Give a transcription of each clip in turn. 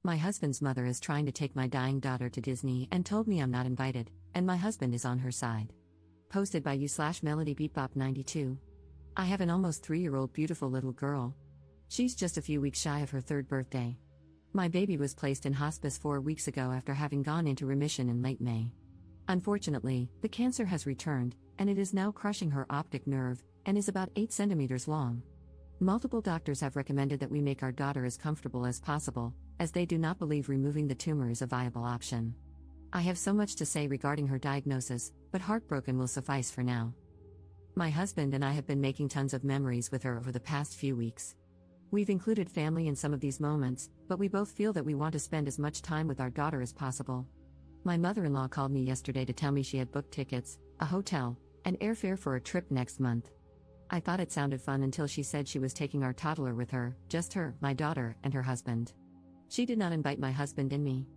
My husband's mother is trying to take my dying daughter to Disney and told me I'm not invited, and my husband is on her side. Posted by you/MelodyBeatBop92. I have an almost 3-year-old beautiful little girl. She's just a few weeks shy of her 3rd birthday. My baby was placed in hospice 4 weeks ago after having gone into remission in late May. Unfortunately, the cancer has returned, and it is now crushing her optic nerve, and is about 8 centimeters long. Multiple doctors have recommended that we make our daughter as comfortable as possible, as they do not believe removing the tumor is a viable option. I have so much to say regarding her diagnosis, but heartbroken will suffice for now. My husband and I have been making tons of memories with her over the past few weeks. We've included family in some of these moments, but we both feel that we want to spend as much time with our daughter as possible. My mother-in-law called me yesterday to tell me she had booked tickets, a hotel, and airfare for a trip next month. I thought it sounded fun until she said she was taking our toddler with her, just her, my daughter, and her husband. She did not invite my husband and me.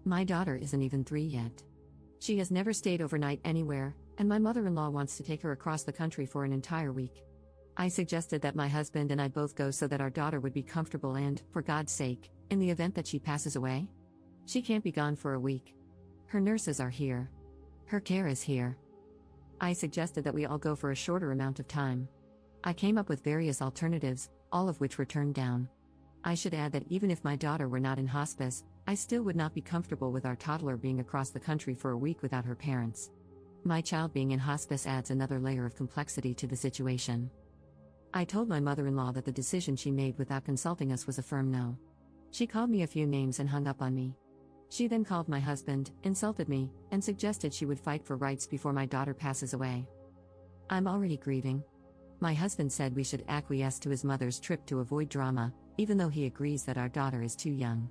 My daughter isn't even 3 yet. She has never stayed overnight anywhere, and my mother-in-law wants to take her across the country for an entire week. I suggested that my husband and I both go so that our daughter would be comfortable and, for God's sake, in the event that she passes away, she can't be gone for a week. Her nurses are here. Her care is here. I suggested that we all go for a shorter amount of time. I came up with various alternatives, all of which were turned down. I should add that even if my daughter were not in hospice, I still would not be comfortable with our toddler being across the country for a week without her parents. My child being in hospice adds another layer of complexity to the situation. I told my mother-in-law that the decision she made without consulting us was a firm no. She called me a few names and hung up on me. She then called my husband, insulted me, and suggested she would fight for rights before my daughter passes away. I'm already grieving. My husband said we should acquiesce to his mother's trip to avoid drama, even though he agrees that our daughter is too young.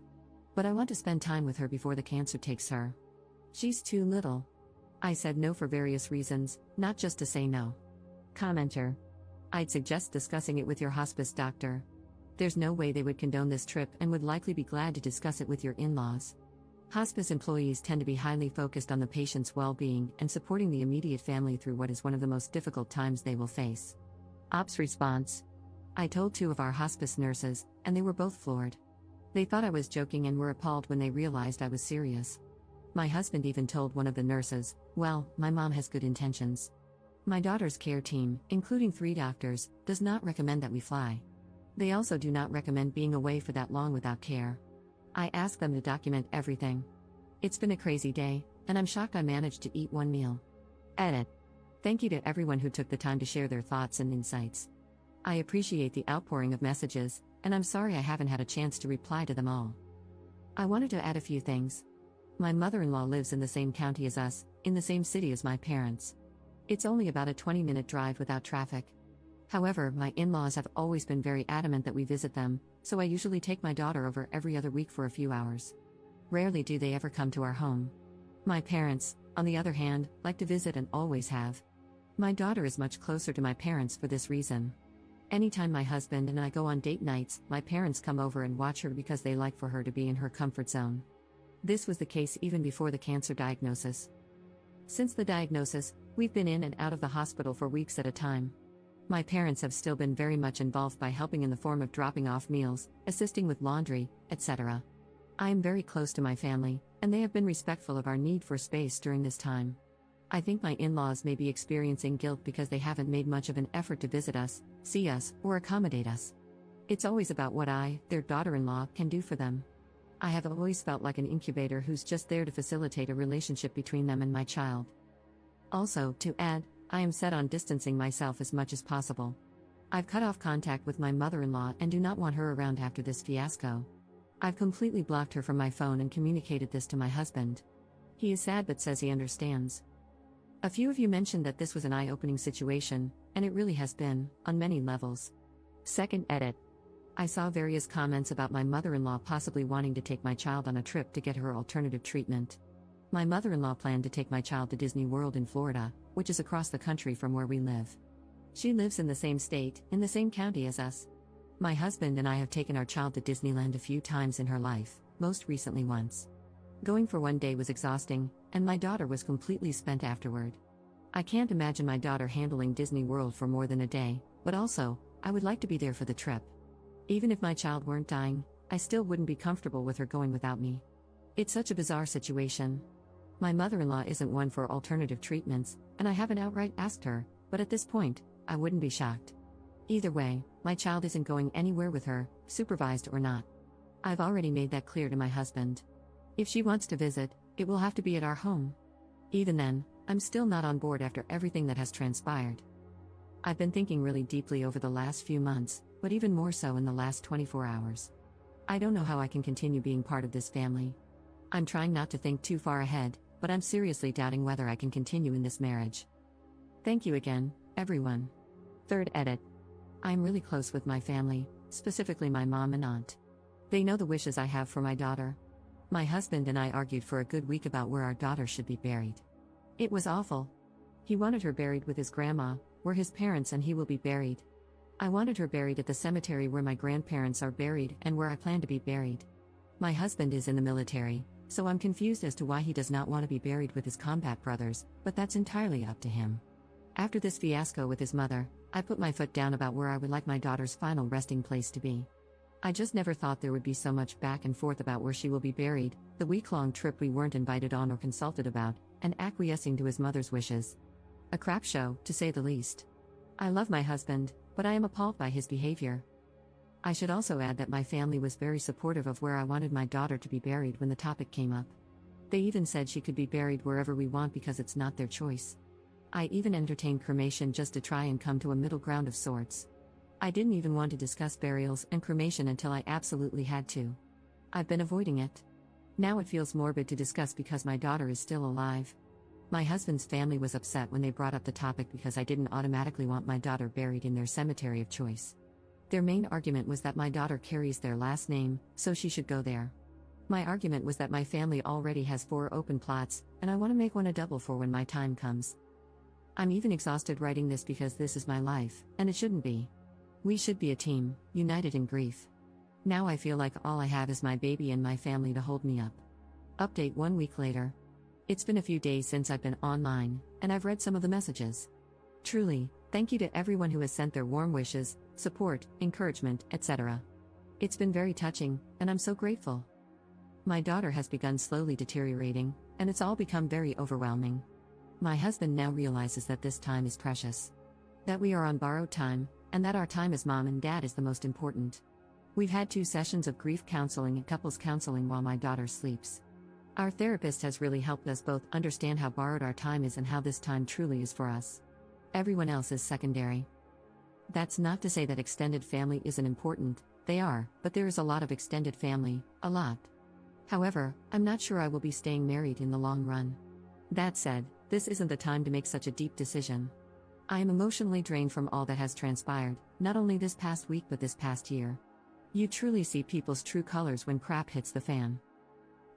But I want to spend time with her before the cancer takes her. She's too little. I said no for various reasons, not just to say no. Commenter. I'd suggest discussing it with your hospice doctor. There's no way they would condone this trip and would likely be glad to discuss it with your in-laws. Hospice employees tend to be highly focused on the patient's well-being and supporting the immediate family through what is one of the most difficult times they will face. Ops response. I told 2 of our hospice nurses, and they were both floored. They thought I was joking and were appalled when they realized I was serious. My husband even told one of the nurses, "Well, my mom has good intentions." My daughter's care team, including 3 doctors, does not recommend that we fly. They also do not recommend being away for that long without care. I asked them to document everything. It's been a crazy day, and I'm shocked I managed to eat 1 meal. Edit. Thank you to everyone who took the time to share their thoughts and insights. I appreciate the outpouring of messages, and I'm sorry I haven't had a chance to reply to them all. I wanted to add a few things. My mother-in-law lives in the same county as us, in the same city as my parents. It's only about a 20-minute drive without traffic. However, my in-laws have always been very adamant that we visit them, so I usually take my daughter over every other week for a few hours. Rarely do they ever come to our home. My parents, on the other hand, like to visit and always have. My daughter is much closer to my parents for this reason. Anytime my husband and I go on date nights, my parents come over and watch her because they like for her to be in her comfort zone. This was the case even before the cancer diagnosis. Since the diagnosis, we've been in and out of the hospital for weeks at a time. My parents have still been very much involved by helping in the form of dropping off meals, assisting with laundry, etc. I am very close to my family, and they have been respectful of our need for space during this time. I think my in-laws may be experiencing guilt because they haven't made much of an effort to visit us, see us, or accommodate us. It's always about what I, their daughter-in-law, can do for them. I have always felt like an incubator who's just there to facilitate a relationship between them and my child. Also, to add, I am set on distancing myself as much as possible. I've cut off contact with my mother-in-law and do not want her around after this fiasco. I've completely blocked her from my phone and communicated this to my husband. He is sad but says he understands. A few of you mentioned that this was an eye-opening situation, and it really has been, on many levels. Second edit. I saw various comments about my mother-in-law possibly wanting to take my child on a trip to get her alternative treatment. My mother-in-law planned to take my child to Disney World in Florida, which is across the country from where we live. She lives in the same state, in the same county as us. My husband and I have taken our child to Disneyland a few times in her life, most recently once. Going for 1 day was exhausting, and my daughter was completely spent afterward. I can't imagine my daughter handling Disney World for more than a day, but also, I would like to be there for the trip. Even if my child weren't dying, I still wouldn't be comfortable with her going without me. It's such a bizarre situation. My mother-in-law isn't one for alternative treatments, and I haven't outright asked her, but at this point, I wouldn't be shocked. Either way, my child isn't going anywhere with her, supervised or not. I've already made that clear to my husband. If she wants to visit, it will have to be at our home. Even then, I'm still not on board after everything that has transpired. I've been thinking really deeply over the last few months, but even more so in the last 24 hours. I don't know how I can continue being part of this family. I'm trying not to think too far ahead, but I'm seriously doubting whether I can continue in this marriage. Thank you again, everyone. Third edit. I'm really close with my family, specifically my mom and aunt. They know the wishes I have for my daughter. My husband and I argued for a good week about where our daughter should be buried. It was awful. He wanted her buried with his grandma, where his parents and he will be buried. I wanted her buried at the cemetery where my grandparents are buried and where I plan to be buried. My husband is in the military, so I'm confused as to why he does not want to be buried with his combat brothers, but that's entirely up to him. After this fiasco with his mother, I put my foot down about where I would like my daughter's final resting place to be. I just never thought there would be so much back and forth about where she will be buried, the week-long trip we weren't invited on or consulted about, and acquiescing to his mother's wishes. A crap show, to say the least. I love my husband, but I am appalled by his behavior. I should also add that my family was very supportive of where I wanted my daughter to be buried when the topic came up. They even said she could be buried wherever we want because it's not their choice. I even entertained cremation just to try and come to a middle ground of sorts. I didn't even want to discuss burials and cremation until I absolutely had to. I've been avoiding it. Now it feels morbid to discuss because my daughter is still alive. My husband's family was upset when they brought up the topic because I didn't automatically want my daughter buried in their cemetery of choice. Their main argument was that my daughter carries their last name, so she should go there. My argument was that my family already has 4 open plots, and I want to make one a double for when my time comes. I'm even exhausted writing this because this is my life, and it shouldn't be. We should be a team, united in grief. Now I feel like all I have is my baby and my family to hold me up. Update 1 week later. It's been a few days since I've been online, and I've read some of the messages. Truly, thank you to everyone who has sent their warm wishes, support, encouragement, etc. It's been very touching, and I'm so grateful. My daughter has begun slowly deteriorating, and it's all become very overwhelming. My husband now realizes that this time is precious. That we are on borrowed time, and that our time as mom and dad is the most important. We've had 2 sessions of grief counseling and couples counseling while my daughter sleeps. Our therapist has really helped us both understand how borrowed our time is and how this time truly is for us. Everyone else is secondary. That's not to say that extended family isn't important, they are, but there is a lot of extended family, a lot. However, I'm not sure I will be staying married in the long run. That said, this isn't the time to make such a deep decision. I am emotionally drained from all that has transpired, not only this past week but this past year. You truly see people's true colors when crap hits the fan.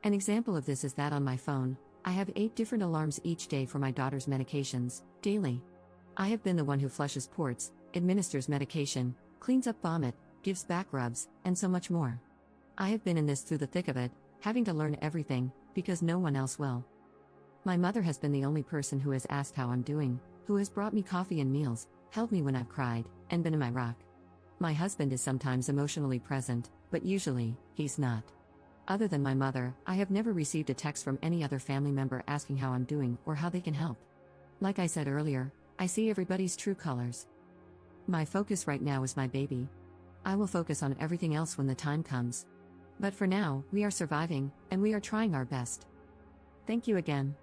An example of this is that on my phone, I have 8 different alarms each day for my daughter's medications, daily. I have been the one who flushes ports, administers medication, cleans up vomit, gives back rubs, and so much more. I have been in this through the thick of it, having to learn everything, because no one else will. My mother has been the only person who has asked how I'm doing, who has brought me coffee and meals, held me when I've cried, and been in my rock. My husband is sometimes emotionally present, but usually, he's not. Other than my mother, I have never received a text from any other family member asking how I'm doing or how they can help. Like I said earlier, I see everybody's true colors. My focus right now is my baby. I will focus on everything else when the time comes. But for now, we are surviving, and we are trying our best. Thank you again.